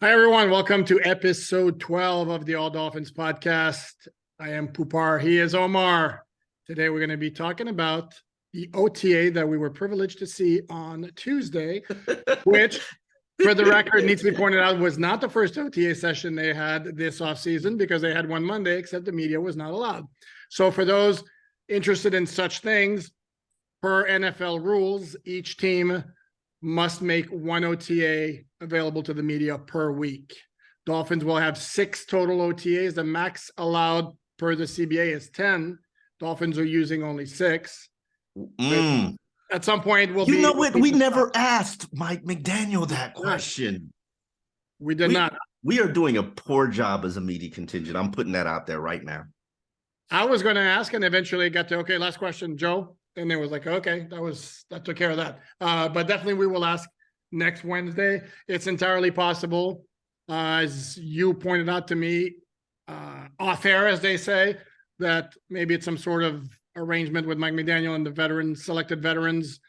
Hi, everyone. Welcome to episode 12 of the All Dolphins podcast. I am Poupart. He is Omar. Today, we're going to be talking about the OTA that we were privileged to see on Tuesday, which, for the record, needs to be pointed out, was not the first OTA session they had this offseason because they had one Monday, except the media was not allowed. So for those interested in such things, per NFL rules, each team must make one OTA available to the media per week. Dolphins will have 6 total OTAs. The max allowed per the CBA is 10. Dolphins are using only 6. At some point, You know what? We never asked Mike McDaniel that question. We did not. We are doing a poor job as a media contingent. I'm putting that out there right now. I was going to ask, and eventually got to, okay, last question, Joe. And it was like, okay, that took care of that. But definitely we will ask next Wednesday. It's entirely possible, as you pointed out to me, off air, as they say, that maybe it's some sort of arrangement with Mike McDaniel and the selected veterans.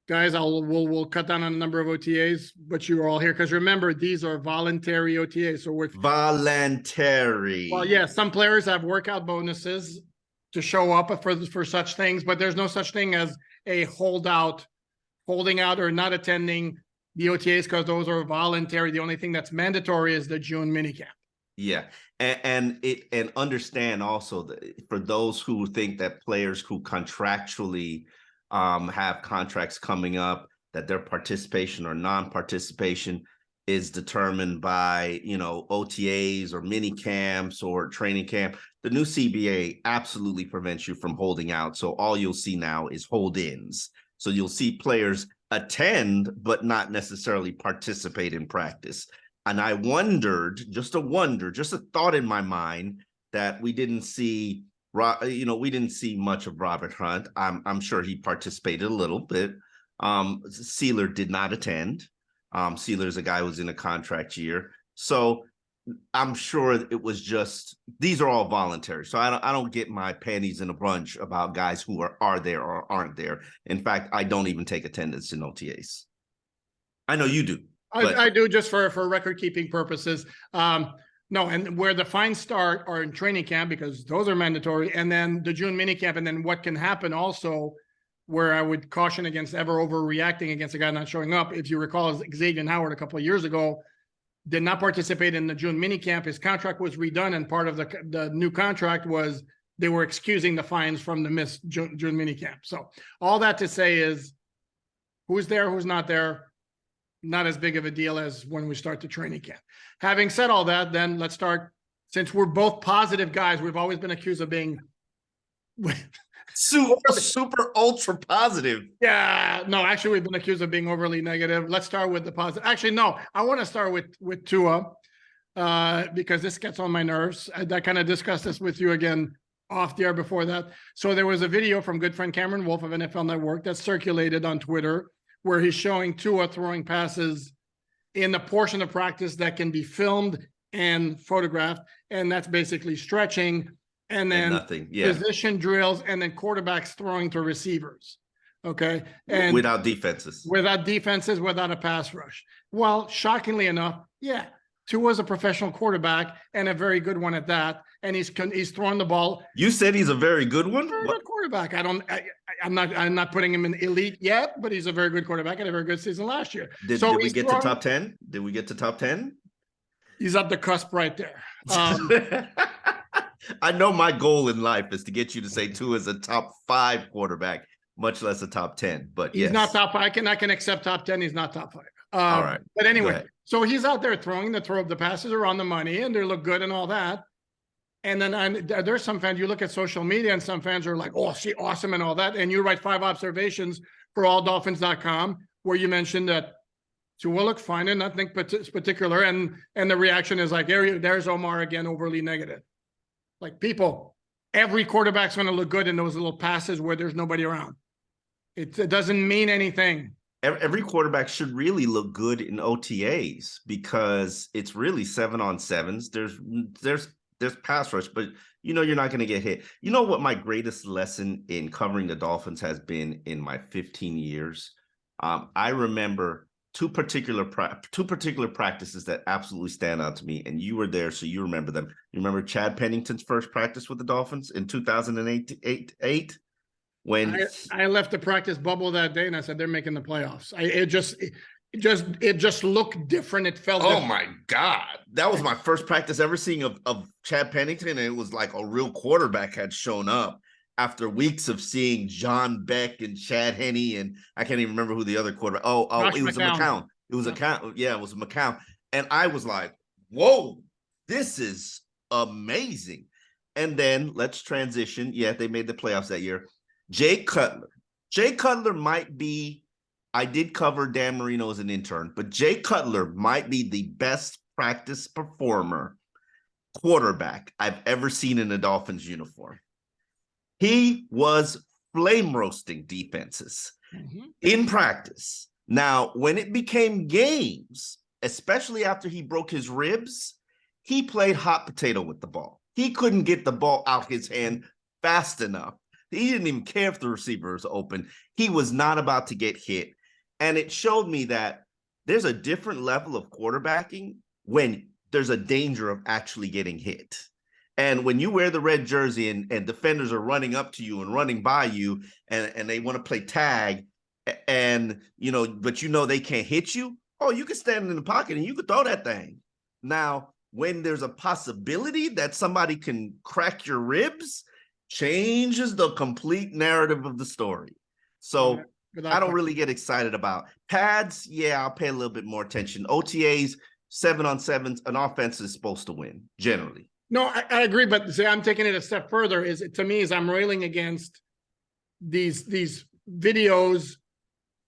Guys, we'll cut down on the number of OTAs, but you are all here because remember, these are voluntary OTAs. So we're voluntary. Well, yeah, some players have workout bonuses to show up for such things, but there's no such thing as a holding out or not attending the OTAs because those are voluntary. The only thing that's mandatory is the June minicamp. Yeah, and understand also that for those who think that players who contractually have contracts coming up, that their participation or non-participation is determined by, OTAs or mini camps or training camp. The new CBA absolutely prevents you from holding out. So all you'll see now is hold-ins. So you'll see players attend, but not necessarily participate in practice. And I wondered, just a thought in my mind, that we didn't see much of Robert Hunt. I'm sure he participated a little bit. Sealer did not attend. Sealer's a guy who's in a contract year. So I'm sure it was just, these are all voluntary. So I don't get my panties in a bunch about guys who are there or aren't there. In fact, I don't even take attendance in OTAs. I know you do. I do, just for record keeping purposes. No, and where the fines start are in training camp because those are mandatory, and then the June minicamp, and then what can happen also, where I would caution against ever overreacting against a guy not showing up. If you recall, Xavier Howard a couple of years ago did not participate in the June minicamp. His contract was redone, and part of the new contract was they were excusing the fines from the missed June minicamp. So all that to say is, who's there, who's not there, not as big of a deal as when we start the training camp. Having said all that, then let's start. Since we're both positive guys, we've always been accused of being super ultra positive. Yeah, no, actually, we've been accused of being overly negative. Let's start with the positive. Actually, no, I want to start with Tua because this gets on my nerves. I kind of discussed this with you again off the air before that. So there was a video from good friend Cameron Wolf of NFL Network that circulated on Twitter where he's showing Tua throwing passes in the portion of practice that can be filmed and photographed, and that's basically stretching. And then position drills, and then quarterbacks throwing to receivers. Okay. And without defenses, without a pass rush. Well, shockingly enough, yeah, Tua's a professional quarterback and a very good one at that. And he's throwing the ball. You said he's a very good one? Very good quarterback. I'm not putting him in elite yet, but he's a very good quarterback and a very good season last year. Did we get to top 10? Did we get to top 10? He's at the cusp right there. I know my goal in life is to get you to say Tua is a top 5 quarterback, much less a top 10. But he's not top 5. I can accept top 10. He's not top 5. All right. But anyway, so he's out there throwing the passes are on the money and they look good and all that. And then there's some fans, you look at social media and some fans are like, oh, she awesome and all that. And you write 5 observations for alldolphins.com where you mentioned that Tua looked fine and nothing particular. And the reaction is like, there's Omar again, overly negative. Like, people, every quarterback's going to look good in those little passes where there's nobody around. It doesn't mean anything. Every quarterback should really look good in OTAs because it's really 7-on-7s. There's pass rush, but you're not going to get hit. You know what my greatest lesson in covering the Dolphins has been in my 15 years? I remember two particular practices that absolutely stand out to me, and you were there, so you remember them. You remember Chad Pennington's first practice with the Dolphins in 2008 when I left the practice bubble that day and I said they're making the playoffs. It just looked different. It felt oh different. my God, that was my first practice ever seeing of Chad Pennington, and it was like a real quarterback had shown up after weeks of seeing John Beck and Chad Henne, and I can't even remember who the other quarterback. It was McCown. It was McCown. And I was like, whoa, this is amazing. And then let's transition. Yeah, they made the playoffs that year. Jay Cutler. Jay Cutler might be, I did cover Dan Marino as an intern, but Jay Cutler might be the best practice performer quarterback I've ever seen in a Dolphins uniform. He was flame roasting defenses in practice. Now, when it became games, especially after he broke his ribs, he played hot potato with the ball. He couldn't get the ball out his hand fast enough. He didn't even care if the receiver was open. He was not about to get hit. And it showed me that there's a different level of quarterbacking when there's a danger of actually getting hit. And when you wear the red jersey and defenders are running up to you and running by you and they want to play tag and, but they can't hit you, you can stand in the pocket and you can throw that thing. Now, when there's a possibility that somebody can crack your ribs, changes the complete narrative of the story. So I don't really get excited about pads. Yeah, I'll pay a little bit more attention. OTAs, 7-on-7s, an offense is supposed to win generally. No, I agree, but see, I'm taking it a step further. I'm railing against these videos.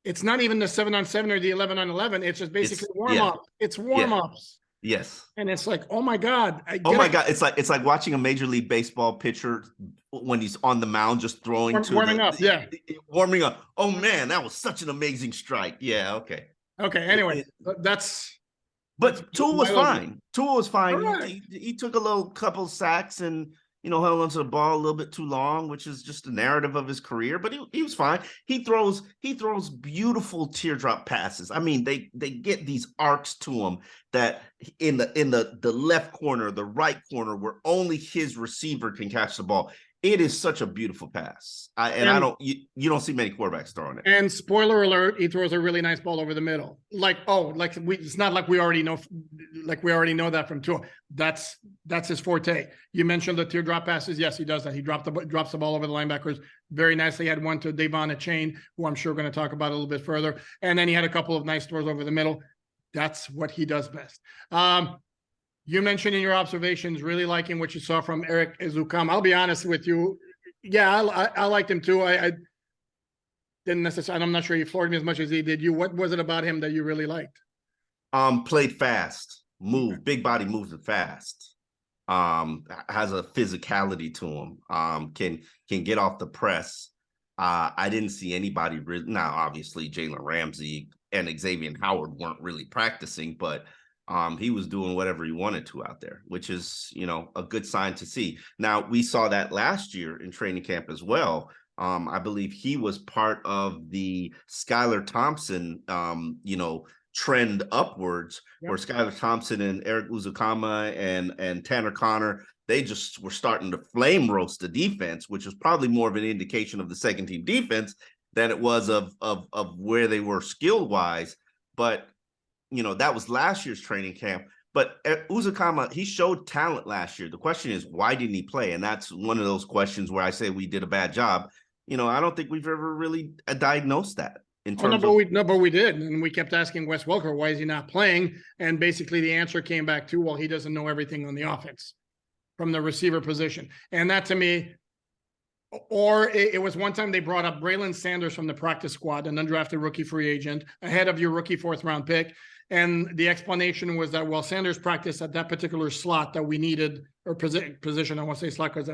It's not even the 7-on-7 or the 11-on-11. It's just basically warm-up. Yeah. It's warm-ups. Yes. And it's like, oh my God. God. It's like watching a Major League Baseball pitcher when he's on the mound just throwing warming up. Oh man, that was such an amazing strike. Yeah, okay. Okay, anyway, But Tua was fine. Tua was fine. Right. He took a couple sacks and held onto the ball a little bit too long, which is just the narrative of his career. But he was fine. He throws beautiful teardrop passes. I mean, they get these arcs to him that in the left corner, the right corner, where only his receiver can catch the ball. It is such a beautiful pass. You don't see many quarterbacks throwing it. And spoiler alert, he throws a really nice ball over the middle. It's not like we already know that from Tua. That's his forte. You mentioned the teardrop passes. Yes, he does that. He drops the ball over the linebackers very nicely. He had one to Devon Achane, who I'm sure we're going to talk about a little bit further. And then he had a couple of nice throws over the middle. That's what he does best. You mentioned in your observations, really liking what you saw from Eric Ezukam. I'll be honest with you. Yeah, I liked him too. I didn't necessarily, I'm not sure he floored me as much as he did you. What was it about him that you really liked? Played fast, big body, moves it fast. Has a physicality to him. Can get off the press. I didn't see anybody really. Now, obviously, Jalen Ramsey and Xavier Howard weren't really practicing, but he was doing whatever he wanted to out there, which is, a good sign to see. Now, we saw that last year in training camp as well. I believe he was part of the Skylar Thompson, trend upwards, where Skylar Thompson and Eric Uzukama and Tanner Connor, they just were starting to flame roast the defense, which was probably more of an indication of the second team defense than it was of where they were skill wise. But that was last year's training camp. But Uzukama, he showed talent last year. The question is, why didn't he play? And that's one of those questions where I say we did a bad job. I don't think we've ever really diagnosed that. But we did. And we kept asking Wes Welker, why is he not playing? And basically the answer came back to, well, he doesn't know everything on the offense from the receiver position. And that to me, or it was one time they brought up Braylon Sanders from the practice squad, an undrafted rookie free agent, ahead of your rookie 4th round pick. And the explanation was that, well, Sanders practiced at that particular slot that we needed, or position, I want to say slot, because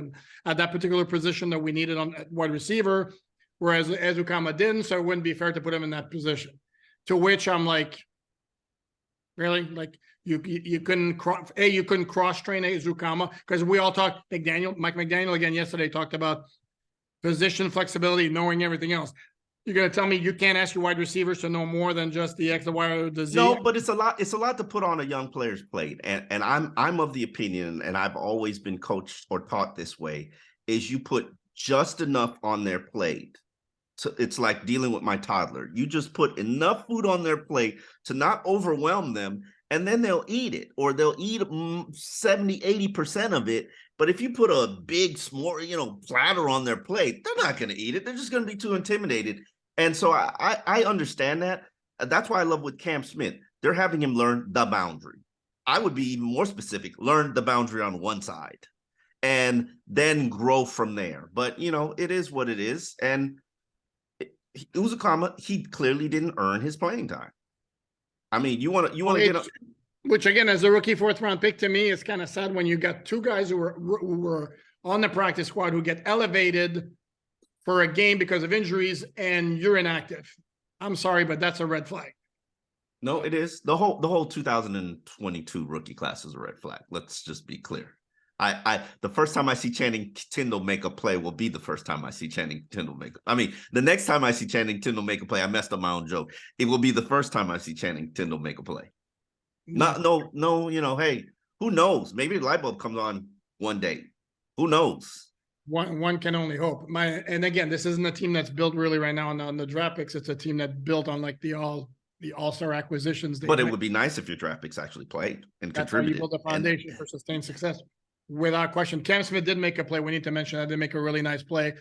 at that particular position that we needed on wide receiver, whereas Ezukama didn't, so it wouldn't be fair to put him in that position. To which I'm like, really? Like, you couldn't cross-train Ezukama, because we all talked, Mike McDaniel again yesterday talked about position flexibility, knowing everything else. You're gonna tell me you can't ask your wide receivers to know more than just the X, the Y, or the Z? No, but it's a lot. It's a lot to put on a young player's plate, and I'm of the opinion, and I've always been coached or taught this way: is you put just enough on their plate. So it's like dealing with my toddler. You just put enough food on their plate to not overwhelm them, and then they'll eat it, or they'll eat 70, 80% of it. But if you put a big, platter on their plate, they're not going to eat it. They're just going to be too intimidated. And so I understand that. That's why I love with Cam Smith. They're having him learn the boundary. I would be even more specific, learn the boundary on one side and then grow from there. But, it is what it is. And Uzakama, he clearly didn't earn his playing time. I mean, you want to get up. Which again, as a rookie 4th round pick, to me, it's kind of sad when you got 2 guys who were on the practice squad who get elevated for a game because of injuries and you're inactive. I'm sorry, but that's a red flag. No, it is. The whole 2022 rookie class is a red flag. Let's just be clear. The first time I see Channing Tindall make a play will be the first time I see Channing Tindall the next time I see Channing Tindall make a play, I messed up my own joke. It will be the first time I see Channing Tindall make a play. No, hey, who knows? Maybe the light bulb comes on one day. Who knows? One can only hope. And again, this isn't a team that's built really right now on the draft picks. It's a team that built on like the all-star acquisitions. But it would be nice if your draft picks actually played and contributed. That's how you build a foundation for sustained success. Without question. Cam Smith did make a play. We need to mention that. Did make a really nice play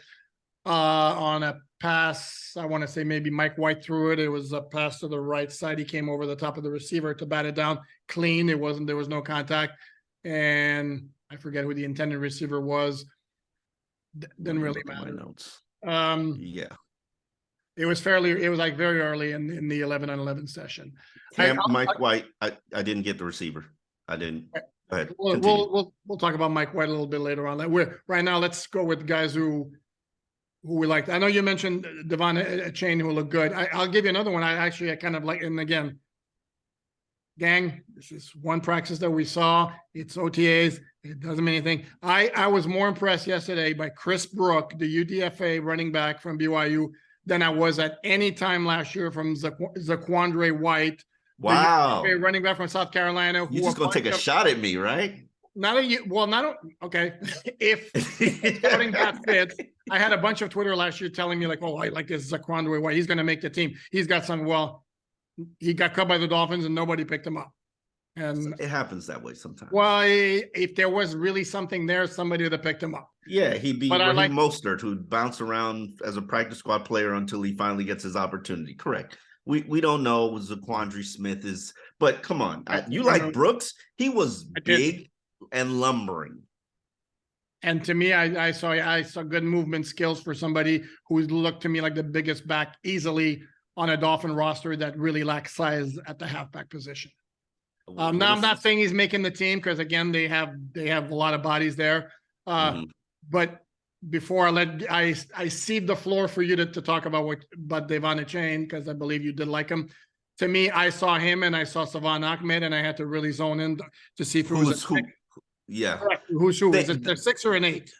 on a pass. I want to say maybe Mike White threw it. It was a pass to the right side. He came over the top of the receiver to bat it down clean. There was no contact. And I forget who the intended receiver was. Didn't really matter. Notes. Yeah. It was like very early in the 11-on-11 session. Mike White, I didn't get the receiver. I didn't. Go ahead. We'll talk about Mike White a little bit later on. Right now, let's go with guys who we liked. I know you mentioned Devon Achane, who looked good. I'll give you another one. I kind of like, and again, gang, this is one practice that we saw. It's OTAs. It doesn't mean anything. I was more impressed yesterday by Chris Brook, the UDFA running back from BYU, than I was at any time last year from Zaquandre White. Wow. The running back from South Carolina. You're just going to take a shot at me, right? Okay. If starting that fits, I had a bunch of Twitter last year telling me like, oh, I like this Zaquandre White. He's going to make the team. He's got some, he got cut by the Dolphins and nobody picked him up. And it happens that way sometimes. Well, if there was really something there, somebody would have picked him up. Yeah, he'd be Raheem Mostert, who'd bounce around as a practice squad player until he finally gets his opportunity. Correct. We don't know what Zaquandre Smith is, but come on. You like Brooks? He was big and lumbering. And to me, I saw good movement skills for somebody who looked to me like the biggest back easily on a Dolphin roster that really lacks size at the halfback position. Now I'm not saying he's making the team because again they have a lot of bodies there. But before I cede the floor for you to talk about Devon Achane, because I believe you did like him. To me, I saw him and I saw Savon Ahmed, and I had to really zone in to see if it was who. Yeah, correct. Who's who? Is it a 6 or an 8?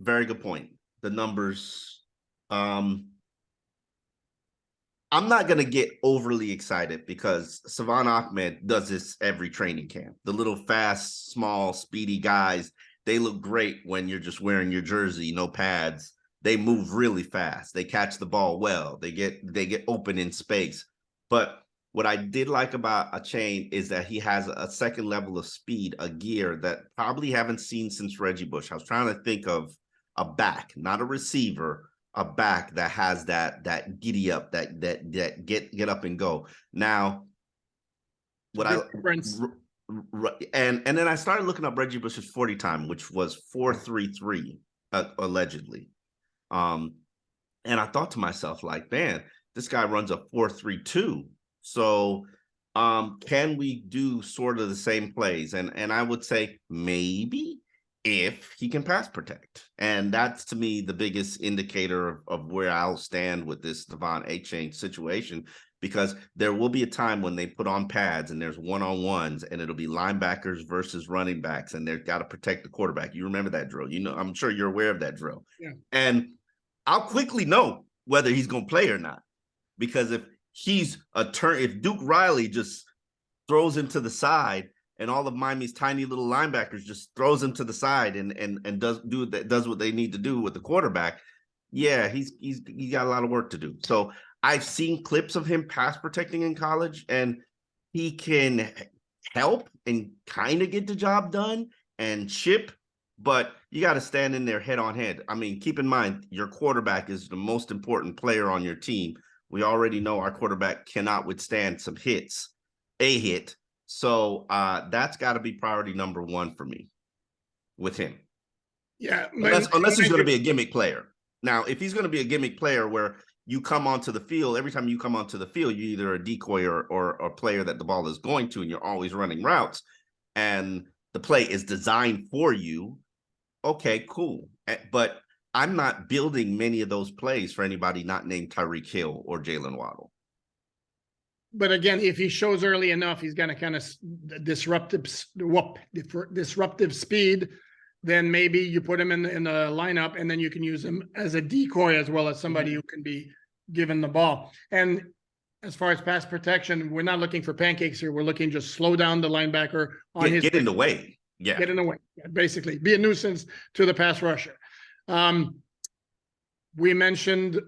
Very good point. The numbers. I'm not going to get overly excited because Savon Ahmed does this every training camp. The little fast, small, speedy guys, they look great when you're just wearing your jersey, no pads. They move really fast. They catch the ball well. They get open in space. But what I did like about Achane is that he has a second level of speed, a gear that probably haven't seen since Reggie Bush. I was trying to think of a back, not a receiver, a back that has that giddy up, that get up and go. Now, and then I started looking up Reggie Bush's 40 time, which was 4.33 allegedly. And I thought to myself, like, man, this guy runs a 4.32. So can we do sort of the same plays? And I would say maybe if he can pass protect. And that's, to me, the biggest indicator of where I'll stand with this Devon Achane situation, because there will be a time when they put on pads and there's one-on-ones and it'll be linebackers versus running backs and they've got to protect the quarterback. You remember that drill. I'm sure you're aware of that drill. Yeah. And I'll quickly know whether he's going to play or not. Because if if Duke Riley just throws him to the side and all of Miami's tiny little linebackers just throws him to the side and does what they need to do with the quarterback, yeah, he's got a lot of work to do. So I've seen clips of him pass protecting in college, and he can help and kind of get the job done and chip, but you got to stand in there head on head. I mean, keep in mind, your quarterback is the most important player on your team. We already know our quarterback cannot withstand some hits, a hit. So that's got to be priority number one for me with him. Yeah. Unless he's going to be a gimmick player. Now, if he's going to be a gimmick player where you come onto the field, every time you come onto the field, you're either a decoy or a player that the ball is going to, and you're always running routes, and the play is designed for you, okay, cool. But I'm not building many of those plays for anybody not named Tyreek Hill or Jalen Waddle. But again, if he shows early enough, he's going to kind of disruptive speed. Then maybe you put him in the lineup, and then you can use him as a decoy as well as somebody who can be given the ball. And as far as pass protection, we're not looking for pancakes here. We're looking just slow down the linebacker on his get in the way. Yeah, get in the way. Basically, be a nuisance to the pass rusher. We mentioned.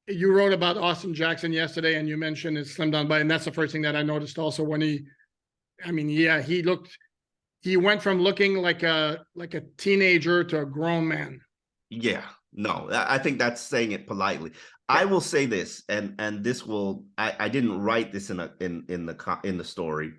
You wrote about Austin Jackson yesterday, and you mentioned his slim down body, and that's the first thing that I noticed also when he went from looking like a teenager to a grown man. Yeah, no, I think that's saying it politely. Yeah. I will say this, and this will, I didn't write this in the story,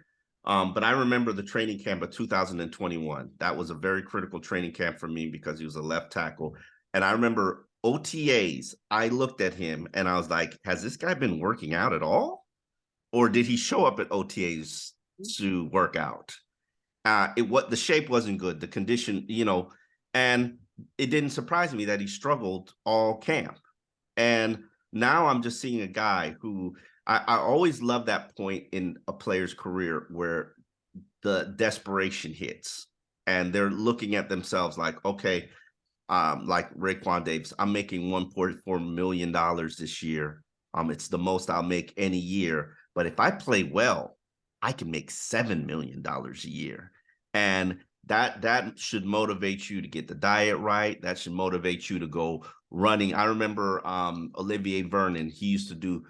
but I remember the training camp of 2021. That was a very critical training camp for me because he was a left tackle, and I remember OTAs, I looked at him and I was like, has this guy been working out at all? Or did he show up at OTAs to work out? The shape wasn't good, the condition, and it didn't surprise me that he struggled all camp. And now I'm just seeing a guy who I always love that point in a player's career where the desperation hits and they're looking at themselves like, okay, like Raekwon Davis, I'm making $1.4 million this year. It's the most I'll make any year. But if I play well, I can make $7 million a year. And that should motivate you to get the diet right. That should motivate you to go running. I remember Olivier Vernon, he used to do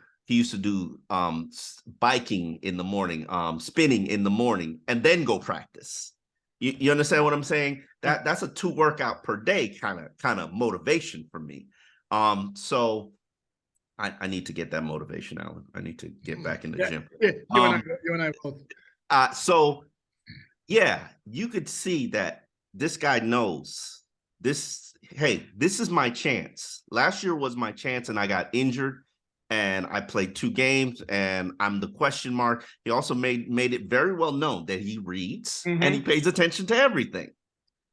biking in the morning, spinning in the morning, and then go practice. You understand what I'm saying? That's a 2 workout per day kind of motivation for me. So I need to get that motivation, Alan. I need to get back in the gym. Yeah, you and I both. So yeah, you could see that this guy knows this. Hey, this is my chance. Last year was my chance, and I got injured. And I played 2 games, and I'm the question mark. He also made it very well known that he reads and he pays attention to everything.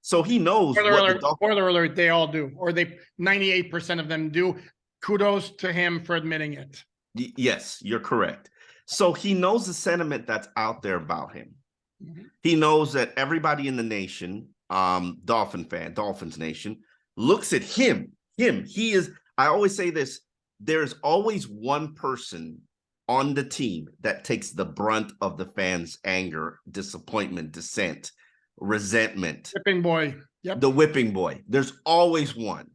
So he knows. Spoiler alert, they all do, or 98% of them do. Kudos to him for admitting it. Yes, you're correct. So he knows the sentiment that's out there about him. He knows that everybody in the nation, Dolphins Nation, looks at him. He is, I always say this, there's always one person on the team that takes the brunt of the fans' anger, disappointment, dissent, resentment. Whipping boy. Yep. The whipping boy. There's always one.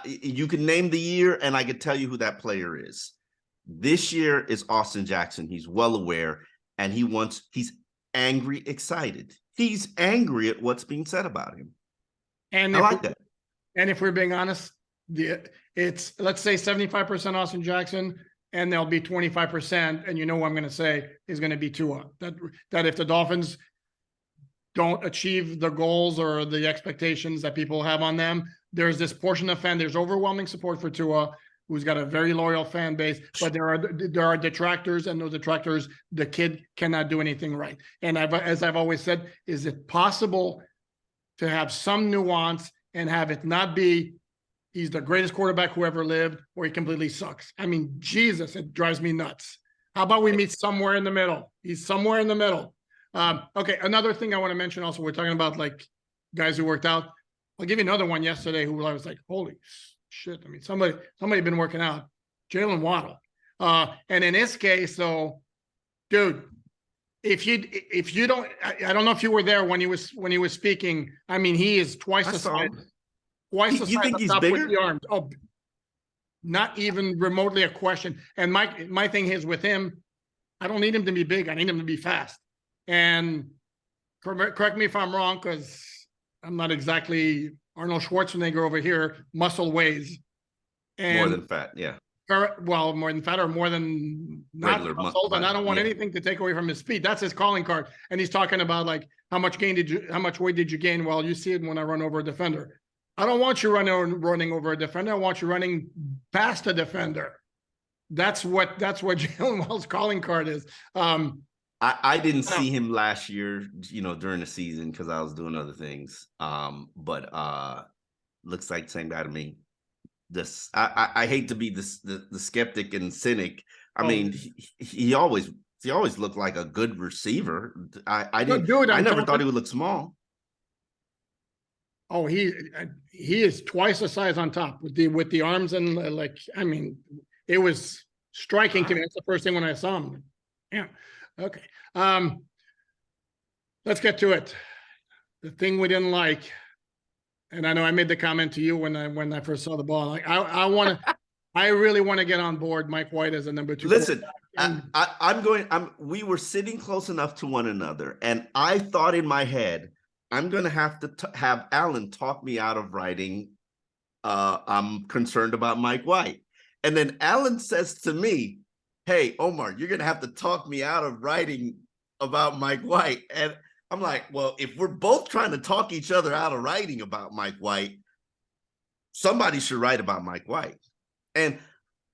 You can name the year, and I can tell you who that player is. This year is Austin Jackson. He's well aware, and he's angry, excited. He's angry at what's being said about him. And I like that. And if we're being honest, it's, let's say 75% Austin Jackson, and there'll be 25%, and you know what I'm going to say is going to be Tua. That if the Dolphins don't achieve the goals or the expectations that people have on them, there's this portion of there's overwhelming support for Tua, who's got a very loyal fan base, but there are detractors, and those detractors, the kid cannot do anything right. And as I've always said, is it possible to have some nuance and have it not be he's the greatest quarterback who ever lived, or he completely sucks? I mean, Jesus, it drives me nuts. How about we meet somewhere in the middle? He's somewhere in the middle. Okay, another thing I want to mention also, we're talking about like guys who worked out. I'll give you another one yesterday who I was like, holy shit. I mean, somebody been working out. Jalen Waddle. And in this case, though, dude, if you don't, I don't know if you were there when he was speaking. I mean, he is twice I the saw size, him. twice the You size think up he's top with bigger? the arms. Oh, not even remotely a question. And my thing is with him, I don't need him to be big. I need him to be fast. And correct me if I'm wrong, because I'm not exactly Arnold Schwarzenegger over here, muscle weighs. More And than fat, yeah. well, more than fat or more than not Regular muscle. And I don't want yeah. anything to take away from his speed. That's his calling card. And he's talking about like how much weight did you gain? Well, you see it when I run over a defender. I don't want you running over a defender. I want you running past a defender. That's what Jalen Waddle's calling card is. I didn't see him last year, during the season because I was doing other things. But looks like the same guy to me. I hate to be the skeptic and cynic. I mean, he always looked like a good receiver. I never thought he would look small. Oh, he is twice the size on top with the arms and like, I mean, it was striking to me. That's the first thing when I saw him. Yeah. Okay. Let's get to it. The thing we didn't like, and I know I made the comment to you when I first saw the ball. Like I really want to get on board Mike White as a number 2. Listen, we were sitting close enough to one another, and I thought in my head, I'm going to have to have Alain talk me out of writing. I'm concerned about Mike White. And then Alain says to me, hey, Omar, you're going to have to talk me out of writing about Mike White. And I'm like, well, if we're both trying to talk each other out of writing about Mike White, somebody should write about Mike White. And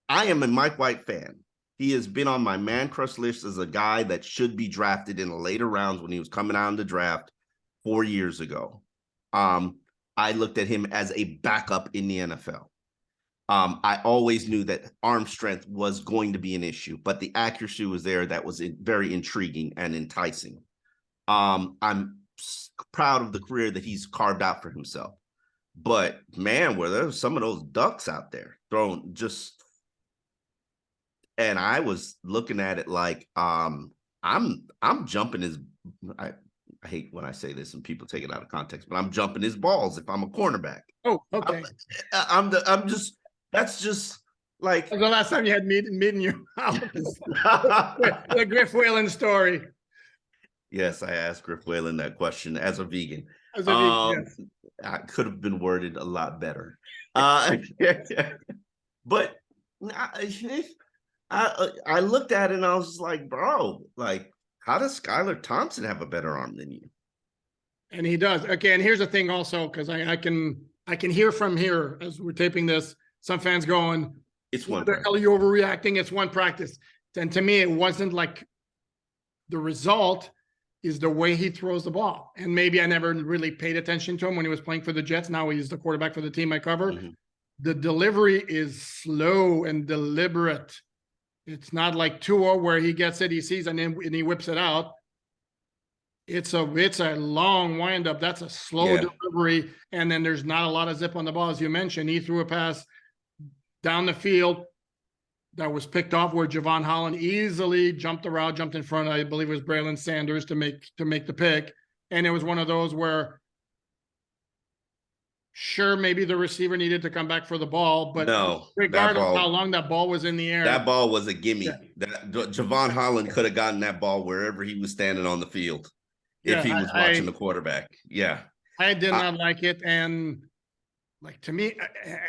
I am a Mike White fan. He has been on my man crush list as a guy that should be drafted in the later rounds when he was coming out in the draft 4 years ago. I looked at him as a backup in the NFL. I always knew that arm strength was going to be an issue, but the accuracy was there. That was very intriguing and enticing. I'm proud of the career that he's carved out for himself. But man, were there some of those ducks out there thrown just, and I was looking at it like I'm jumping his. I hate when I say this and people take it out of context, but I'm jumping his balls if I'm a cornerback. Oh, okay. That's just like the last time you had meet in your house. The Griff Whalen story. Yes, I asked Griff Whalen that question as a vegan. Yes. I could have been worded a lot better. But I looked at it and I was just like, bro, like, how does Skylar Thompson have a better arm than you? And he does. Okay, and here's the thing also, because I can hear from here as we're taping this, some fans going, it's one practice. The hell are you overreacting? It's one practice. And to me, it wasn't like the result is the way he throws the ball. And maybe I never really paid attention to him when he was playing for the Jets. Now he's the quarterback for the team I cover. Mm-hmm. The delivery is slow and deliberate. It's not like Tua where he gets it, he sees, and he whips it out. It's a long windup. That's a slow delivery. And then there's not a lot of zip on the ball. As you mentioned, he threw a pass down the field that was picked off where Javon Holland easily jumped the route, jumped in front. I believe it was Braylon Sanders to make the pick. And it was one of those where sure, maybe the receiver needed to come back for the ball, but regardless of how long that ball was in the air. That ball was a gimme. Yeah. Javon Holland could have gotten that ball wherever he was standing on the field if he was watching the quarterback. Yeah. I did not like it. And like, to me,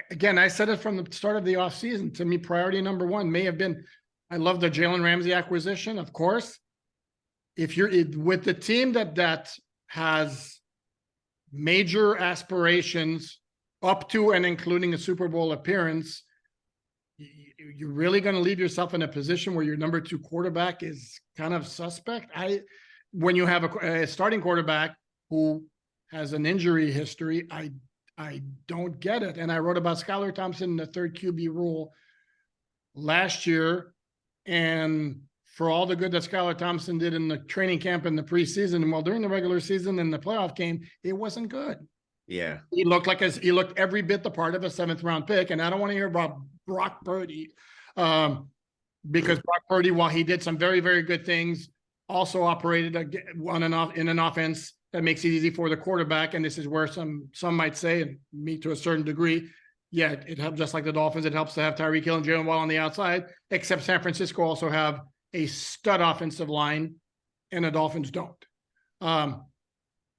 again, I said it from the start of the offseason. To me, priority number one may have been, I love the Jalen Ramsey acquisition, of course. If you're with the team that has major aspirations up to and including a Super Bowl appearance, you're really going to leave yourself in a position where your number 2 quarterback is kind of suspect. When you have a starting quarterback who has an injury history, I don't get it. And I wrote about Skylar Thompson, the third QB rule last year. And for all the good that Skylar Thompson did in the training camp in the preseason, and while during the regular season and the playoff game, it wasn't good. Yeah. He looked every bit the part of a 7th-round pick. And I don't want to hear about Brock Purdy, because Brock Purdy, while he did some very, very good things, also operated on and off in an offense that makes it easy for the quarterback. And this is where some might say, and me to a certain degree, yeah, it helps, just like the Dolphins. It helps to have Tyreek Hill and Jalen Waddle on the outside, except San Francisco also have a stud offensive line, and the Dolphins don't.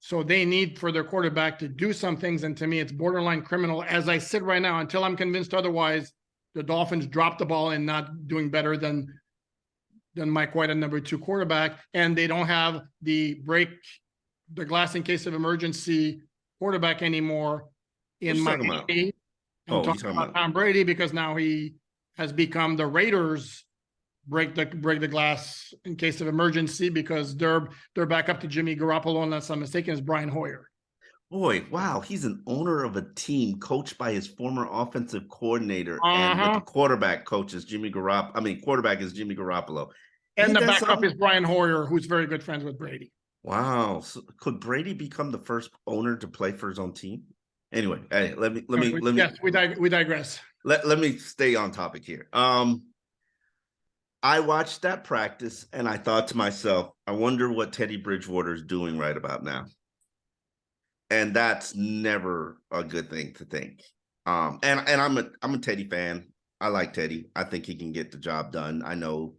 So they need for their quarterback to do some things. And to me, it's borderline criminal as I sit right now, until I'm convinced otherwise. The Dolphins dropped the ball and not doing better than Mike White, a number 2 quarterback. And they don't have the break the glass in case of emergency quarterback anymore in Miami. I'm talking about Tom Brady, because now he has become the Raiders break the glass in case of emergency, because their backup to Jimmy Garoppolo, unless I'm mistaken, is Brian Hoyer. Boy, wow, he's an owner of a team coached by his former offensive coordinator, and with the quarterback coach is Jimmy Garoppolo. I mean, quarterback is Jimmy Garoppolo, and the backup is Brian Hoyer, who's very good friends with Brady. Wow, so could Brady become the first owner to play for his own team? Anyway, hey, let me. Yes, we digress. Let me stay on topic here. I watched that practice and I thought to myself, I wonder what Teddy Bridgewater is doing right about now. And that's never a good thing to think. And I'm a Teddy fan. I like Teddy. I think he can get the job done. I know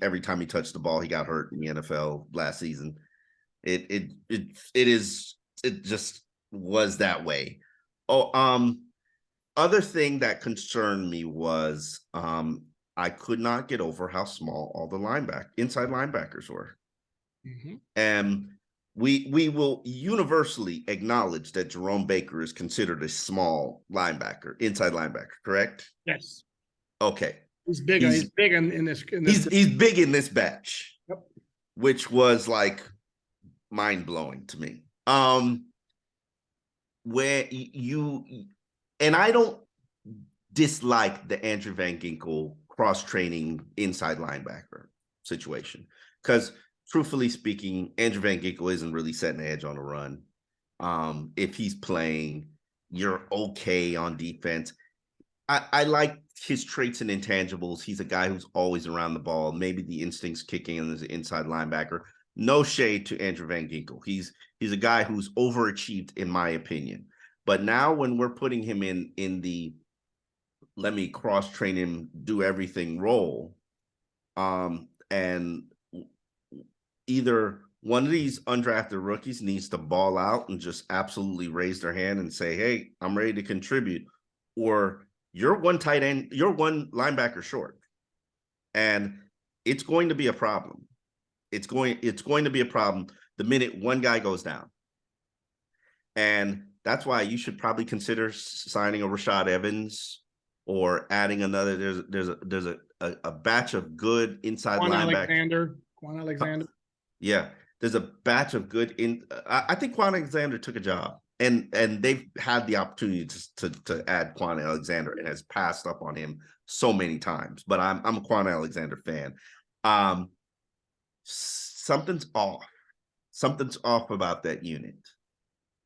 every time he touched the ball, he got hurt in the NFL last season. It just was that way. Other thing that concerned me was I could not get over how small all the inside linebackers were. Mm-hmm. And we will universally acknowledge that Jerome Baker is considered a small linebacker, inside linebacker, correct? Yes. Okay. He's big. He's big in this. He's big in this batch. Yep. Which was like mind blowing to me. Where and I don't dislike the Andrew Van Ginkel cross-training inside linebacker situation, because truthfully speaking, Andrew Van Ginkel isn't really setting the edge on a run. If he's playing, you're okay on defense. I like his traits and intangibles. He's a guy who's always around the ball. Maybe the instincts kicking in as an inside linebacker. No shade to Andrew Van Ginkel. He's a guy who's overachieved, in my opinion. But now when we're putting him in the let me cross-train him, do everything role, and either one of these undrafted rookies needs to ball out and just absolutely raise their hand and say, hey, I'm ready to contribute, or you're one tight end, you're one linebacker short. And it's going to be a problem. It's going to be a problem the minute one guy goes down. And that's why you should probably consider signing a Rashad Evans or adding another. There's a batch of good inside linebackers. Quan Alexander. Yeah, there's a batch of good I think Quan Alexander took a job, and they've had the opportunity to add Quan Alexander and has passed up on him so many times. But I'm a Quan Alexander fan. Something's off. Something's off about that unit.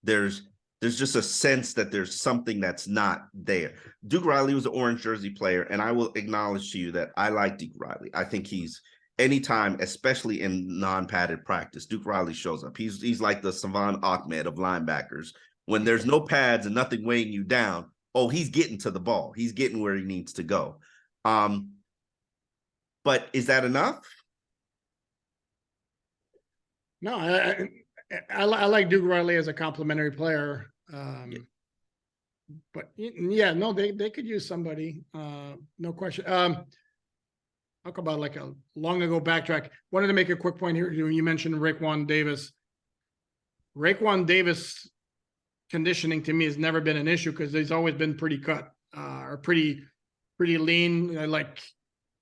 There's just a sense that there's something that's not there. Duke Riley was an orange jersey player, and I will acknowledge to you that I like Duke Riley. I think he's anytime, especially in non-padded practice, Duke Riley shows up. He's like the Savon Ahmed of linebackers. When there's no pads and nothing weighing you down, he's getting to the ball. He's getting where he needs to go. But is that enough? No, I like Duke Riley as a complimentary player. But yeah, no, they could use somebody. No question. Talk about like a long ago backtrack. Wanted to make a quick point here. You mentioned Raekwon Davis. Raekwon Davis conditioning to me has never been an issue, because he's always been pretty cut or pretty lean. Like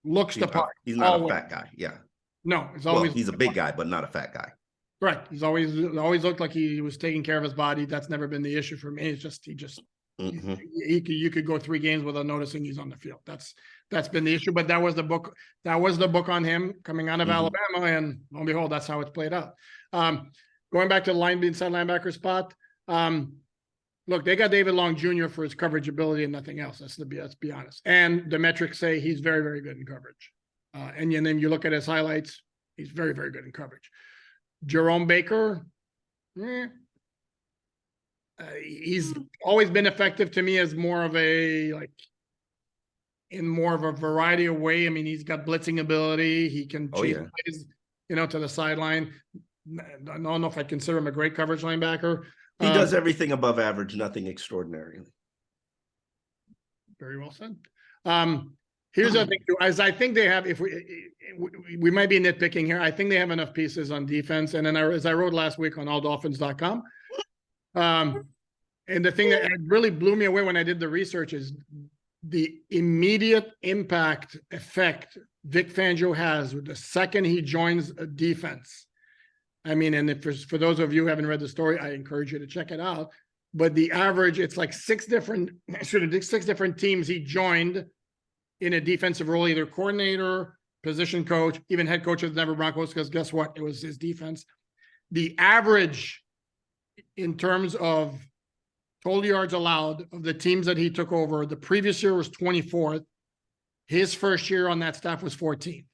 looks the part. He's not a fat guy. Yeah. No, he's a big guy, but not a fat guy. Right. He's always looked like he was taking care of his body. That's never been the issue for me. It's just you could go 3 games without noticing he's on the field. That's been the issue. But that was the book on him coming out of Alabama, and lo and behold, that's how it's played out. Going back to the inside linebacker spot. look, they got David Long Jr. for his coverage ability and nothing else. Let's be honest. And the metrics say he's very, very good in coverage. And then you look at his highlights, he's very, very good in coverage. Jerome Baker, he's always been effective to me as more of a, like, in more of a variety of way. I mean, he's got blitzing ability. He can chase plays, to the sideline. I don't know if I consider him a great coverage linebacker. He does everything above average, nothing extraordinary. Very well said. Here's the thing, too, as I think they have, if we might be nitpicking here, I think they have enough pieces on defense. And then as I wrote last week on alldolphins.com, and the thing that really blew me away when I did the research is the immediate impact effect Vic Fangio has with the second he joins a defense. I mean, and if for those of you who haven't read the story, I encourage you to check it out. But the average, it's like six different teams he joined in a defensive role, either coordinator, position coach, even head coach of the Denver Broncos, because guess what? It was his defense. The average in terms of total yards allowed of the teams that he took over, the previous year was 24th. His first year on that staff was 14th.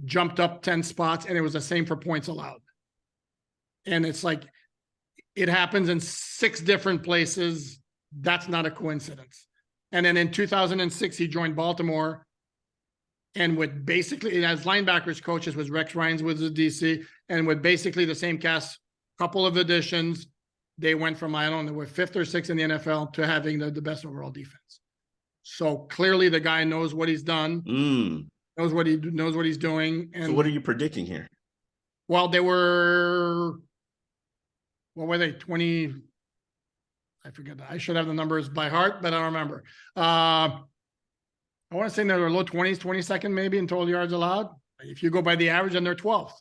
Jumped up 10 spots, and it was the same for points allowed. And it's like, it happens in 6 different places. That's not a coincidence. And then in 2006, he joined Baltimore, and with basically, as linebackers coaches, was Rex Rhines with the DC, and with basically the same cast, couple of additions, they went from, I don't know, we're 5th or 6th in the NFL to having the best overall defense. So clearly the guy knows what he's done, knows what he's doing. And so what are you predicting here? Well, what were they? 20, I forget that. I should have the numbers by heart, but I don't remember. I want to say they were low 20s, 22nd maybe in total yards allowed. If you go by the average, then they're 12th.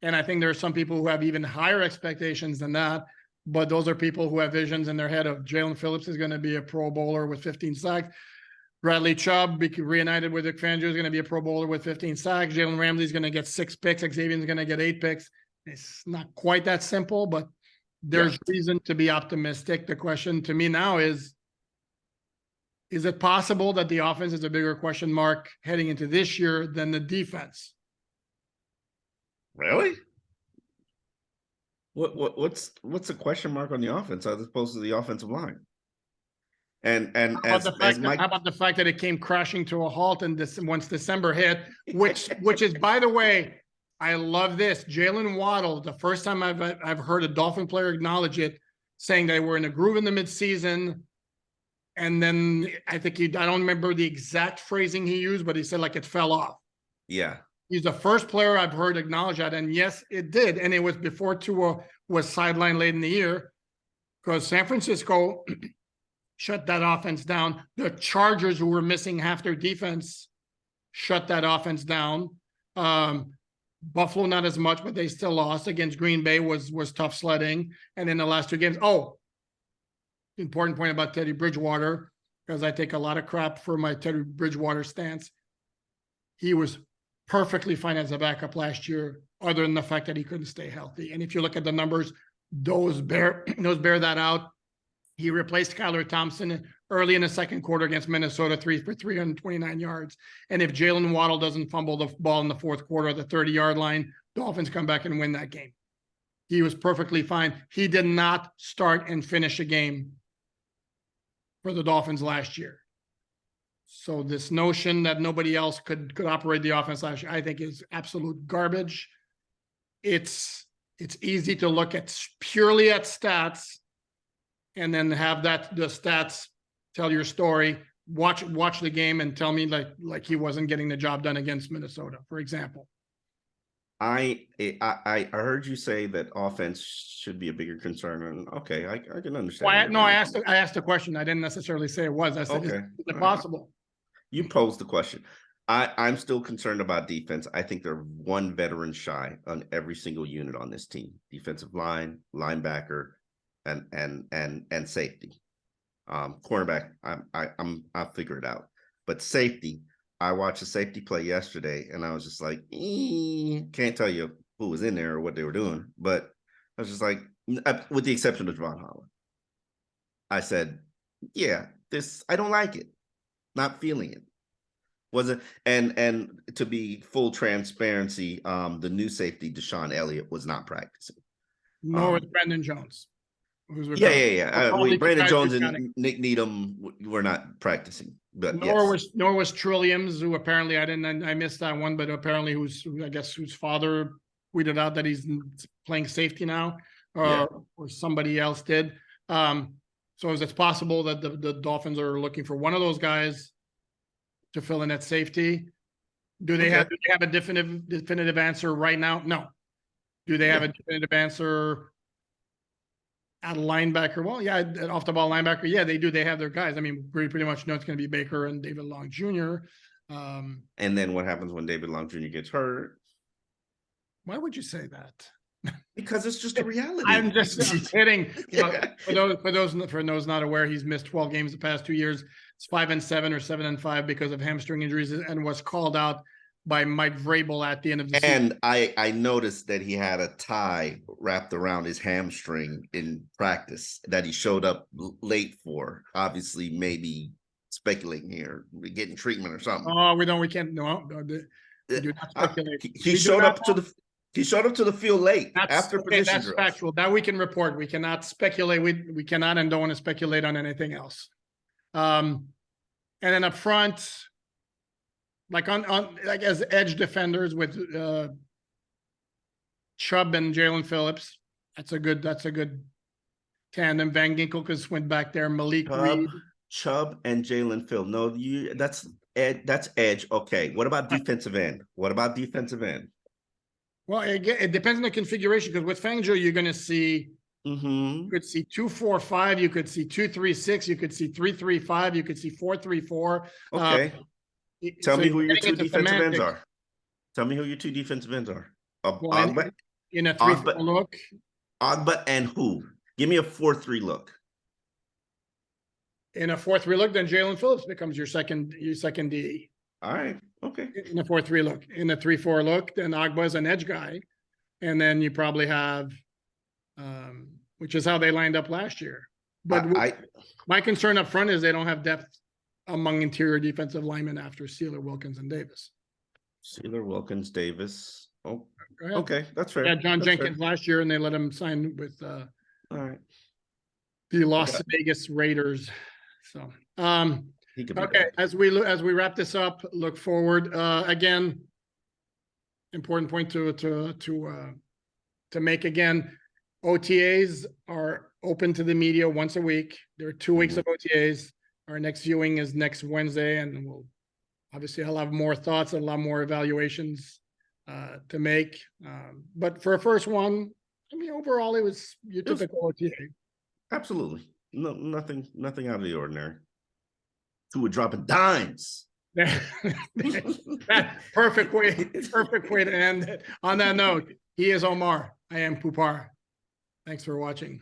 And I think there are some people who have even higher expectations than that, but those are people who have visions in their head of Jalen Phillips is going to be a Pro Bowler with 15 sacks. Bradley Chubb, reunited with Vic Fangio, is going to be a Pro Bowler with 15 sacks. Jalen Ramsey is going to get 6 picks. Xavier's going to get 8 picks. It's not quite that simple, but there's reason to be optimistic. The question to me now is it possible that the offense is a bigger question mark heading into this year than the defense? Really? What's the question mark on the offense as opposed to the offensive line? And how about the fact that it came crashing to a halt and once December hit, which is, by the way, I love this. Jalen Waddle, the first time I've heard a Dolphin player acknowledge it, saying they were in a groove in the midseason. And then I think I don't remember the exact phrasing he used, but he said like it fell off. Yeah. He's the first player I've heard acknowledge that. And yes, it did. And it was before Tua was sidelined late in the year, because San Francisco shut that offense down. The Chargers, who were missing half their defense, shut that offense down. Buffalo, not as much, but they still lost. Against Green Bay was tough sledding. And in the last 2 games, important point about Teddy Bridgewater, because I take a lot of crap for my Teddy Bridgewater stance. He was perfectly fine as a backup last year, other than the fact that he couldn't stay healthy. And if you look at the numbers, those bear that out. He replaced Kyler Thompson early in the second quarter against Minnesota, 329 yards. And if Jalen Waddle doesn't fumble the ball in the fourth quarter at the 30-yard line, Dolphins come back and win that game. He was perfectly fine. He did not start and finish a game for the Dolphins last year. So this notion that nobody else could operate the offense last year, I think is absolute garbage. It's easy to look at purely at stats and then have the stats tell your story. Watch the game and tell me like he wasn't getting the job done against Minnesota, for example. I heard you say that offense should be a bigger concern, and okay, I can understand. Well, I asked the question. I didn't necessarily say it was. I said, okay, is it possible? You posed the question. I'm still concerned about defense. I think they're one veteran shy on every single unit on this team: defensive line, linebacker, and safety. Cornerback, I'll figure it out. But safety, I watched a safety play yesterday, and I was just like, can't tell you who was in there or what they were doing, but I was just like, with the exception of Javon Holland, I said, yeah, I don't like it. Not feeling it. Wasn't and to be full transparency, the new safety, Deshaun Elliott, was not practicing. Nor with Brandon Jones, who's Yeah, recovered. Brandon Jones and Nick Needham were not practicing, but Nor was Trilliums, who apparently I missed that one, but apparently whose father tweeted out that he's playing safety now, or somebody else did. So it's possible that the Dolphins are looking for one of those guys to fill in at safety. Do they have a definitive answer right now? No. Do they have a definitive answer at linebacker? Well, yeah, off the ball linebacker. Yeah, they do. They have their guys. I mean, pretty much know it's going to be Baker and David Long Jr. And then what happens when David Long Jr. gets hurt? Why would you say that? Because it's just a reality. I'm kidding. For those not aware, he's missed 12 games the past 2 years. It's 5-7 or 7-5 because of hamstring injuries, and was called out by Mike Vrabel at the end of the season. And I noticed that he had a tie wrapped around his hamstring in practice that he showed up late for. Obviously, maybe speculating here, getting treatment or something. Oh, we can't. No, do not speculate. He showed up to the field late after position that's drills. Factual. That we can report. We cannot speculate. We cannot and don't want to speculate on anything else. And then up front, like like as edge defenders with Chubb and Jalen Phillips, that's a good tandem. Van Ginkel just went back there. Malik Reed, Chubb and Jalen Phillips. No, that's edge. Okay. What about defensive end? Well, it depends on the configuration, because with Fangio, you're going to see, you could see 2-4-5, you could see 2-3-6, you could see 3-3-5, you could see 4-3-4. Okay. Tell me who your two defensive ends are. In a 3-4 look. Ogba and who? Give me a 4-3 look. In a 4-3 look, then Jalen Phillips becomes your second DE. All right. Okay. In a 4-3 look. In a 3-4 look, then Ogba is an edge guy. And then you probably have, which is how they lined up last year. But my concern up front is they don't have depth among interior defensive linemen after Sealer, Wilkins, and Davis. Oh, okay. That's fair. Yeah, John Jenkins last year, and they let him sign with all right, the Las Vegas Raiders. So, okay, as we wrap this up, look forward. Again, important point to make again. OTAs are open to the media once a week. There are 2 weeks of OTAs. Our next viewing is next Wednesday, and we'll obviously I'll have more thoughts and a lot more evaluations to make. But for a first one, I mean, overall, it was your typical OTA. Absolutely, no, nothing out of the ordinary. Two were dropping dimes. Perfect way to end it. On that note, he is Omar. I am Poupart. Thanks for watching.